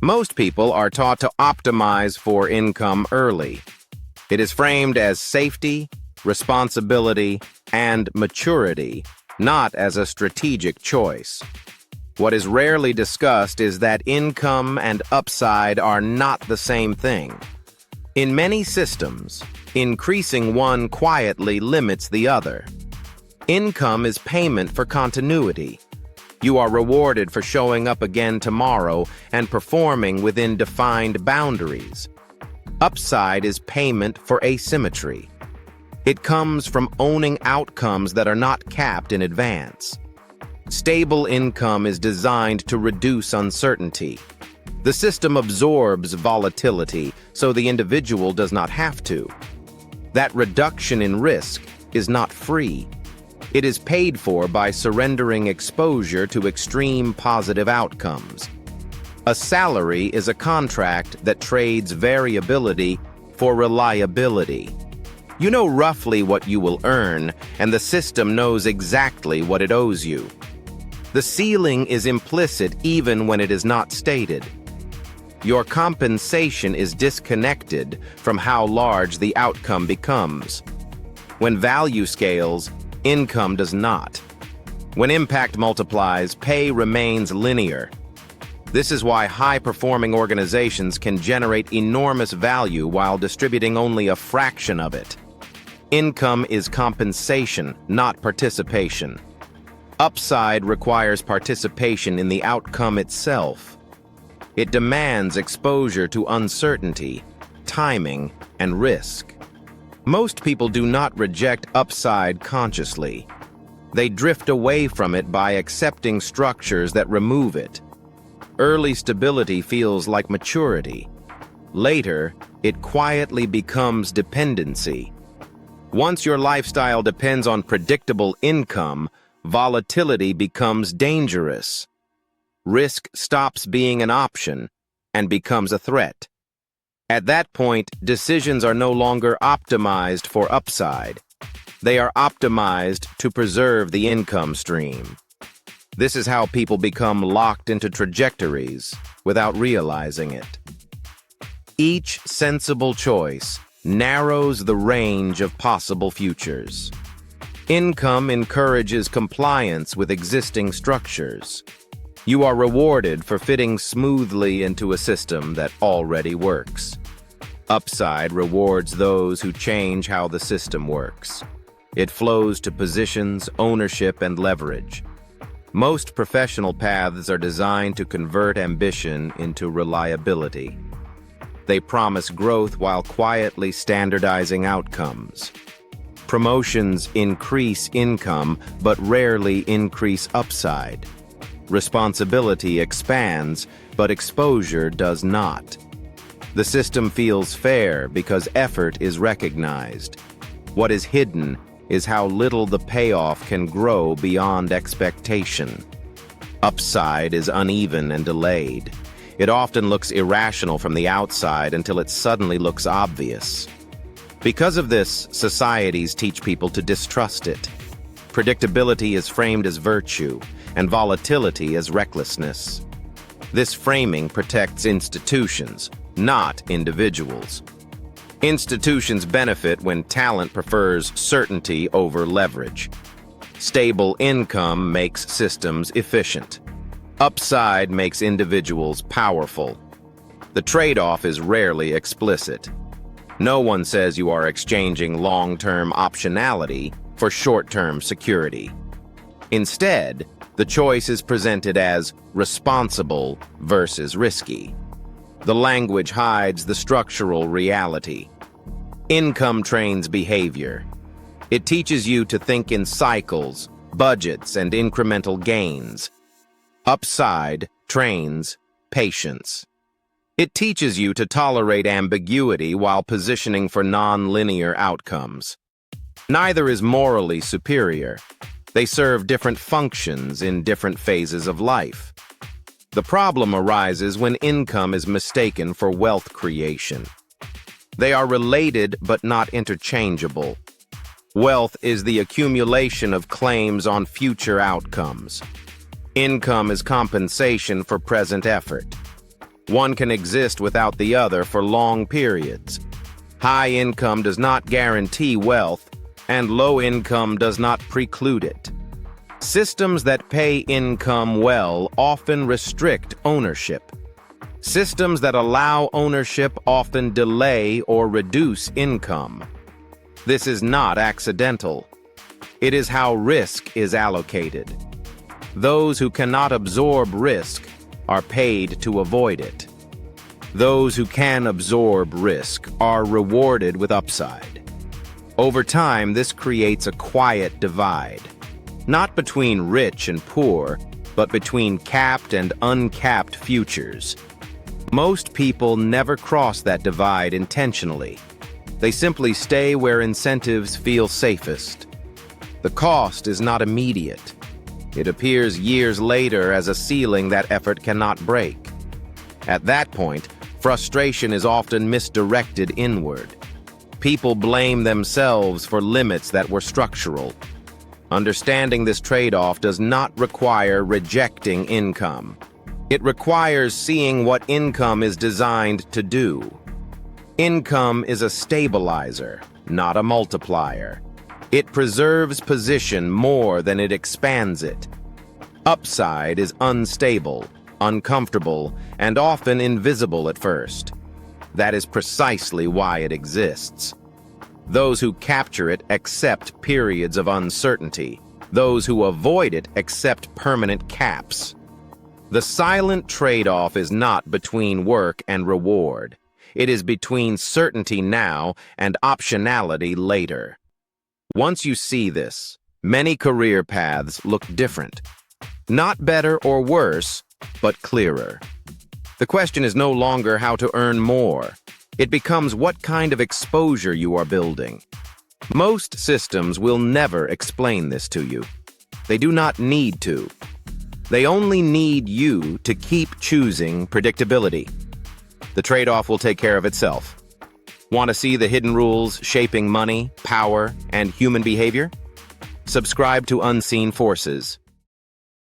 Most people are taught to optimize for income early. It is framed as safety, responsibility, and maturity, not as a strategic choice. What is rarely discussed is that income and upside are not the same thing. In many systems, increasing one quietly limits the other. Income is payment for continuity. You are rewarded for showing up again tomorrow and performing within defined boundaries. Upside is payment for asymmetry. It comes from owning outcomes that are not capped in advance. Stable income is designed to reduce uncertainty. The system absorbs volatility, so the individual does not have to. That reduction in risk is not free. It is paid for by surrendering exposure to extreme positive outcomes. A salary is a contract that trades variability for reliability. You know roughly what you will earn, and the system knows exactly what it owes you. The ceiling is implicit even when it is not stated. Your compensation is disconnected from how large the outcome becomes. When value scales, income does not. When impact multiplies, pay remains linear. This is why high-performing organizations can generate enormous value while distributing only a fraction of it. Income is compensation, not participation. Upside requires participation in the outcome itself. It demands exposure to uncertainty, timing, and risk. Most people do not reject upside consciously. They drift away from it by accepting structures that remove it. Early stability feels like maturity. Later, it quietly becomes dependency. Once your lifestyle depends on predictable income, volatility becomes dangerous. Risk stops being an option and becomes a threat. At that point, decisions are no longer optimized for upside. They are optimized to preserve the income stream. This is how people become locked into trajectories without realizing it. Each sensible choice narrows the range of possible futures. Income encourages compliance with existing structures. You are rewarded for fitting smoothly into a system that already works. Upside rewards those who change how the system works. It flows to positions, ownership, and leverage. Most professional paths are designed to convert ambition into reliability. They promise growth while quietly standardizing outcomes. Promotions increase income, but rarely increase upside. Responsibility expands, but exposure does not. The system feels fair because effort is recognized. What is hidden is how little the payoff can grow beyond expectation. Upside is uneven and delayed. It often looks irrational from the outside until it suddenly looks obvious. Because of this, societies teach people to distrust it. Predictability is framed as virtue, and volatility as recklessness. This framing protects institutions, not individuals. Institutions benefit when talent prefers certainty over leverage. Stable income makes systems efficient. Upside makes individuals powerful. The trade-off is rarely explicit. No one says you are exchanging long-term optionality for short-term security. Instead, the choice is presented as responsible versus risky. The language hides the structural reality. Income trains behavior. It teaches you to think in cycles, budgets, and incremental gains. Upside trains patience. It teaches you to tolerate ambiguity while positioning for non-linear outcomes. Neither is morally superior. They serve different functions in different phases of life. The problem arises when income is mistaken for wealth creation. They are related but not interchangeable. Wealth is the accumulation of claims on future outcomes. Income is compensation for present effort. One can exist without the other for long periods. High income does not guarantee wealth, and low income does not preclude it. Systems that pay income well often restrict ownership. Systems that allow ownership often delay or reduce income. This is not accidental. It is how risk is allocated. Those who cannot absorb risk are paid to avoid it. Those who can absorb risk are rewarded with upside. Over time, this creates a quiet divide, not between rich and poor, but between capped and uncapped futures. Most people never cross that divide intentionally. They simply stay where incentives feel safest. The cost is not immediate. It appears years later as a ceiling that effort cannot break. At that point, frustration is often misdirected inward. People blame themselves for limits that were structural. Understanding this trade-off does not require rejecting income. It requires seeing what income is designed to do. Income is a stabilizer, not a multiplier. It preserves position more than it expands it. Upside is unstable, uncomfortable, and often invisible at first. That is precisely why it exists. Those who capture it accept periods of uncertainty. Those who avoid it accept permanent caps. The silent trade-off is not between work and reward. It is between certainty now and optionality later. Once you see this, many career paths look different. Not better or worse, but clearer. The question is no longer how to earn more. It becomes what kind of exposure you are building. Most systems will never explain this to you. They do not need to. They only need you to keep choosing predictability. The trade-off will take care of itself. Want to see the hidden rules shaping money, power, and human behavior? Subscribe to Unseen Forces.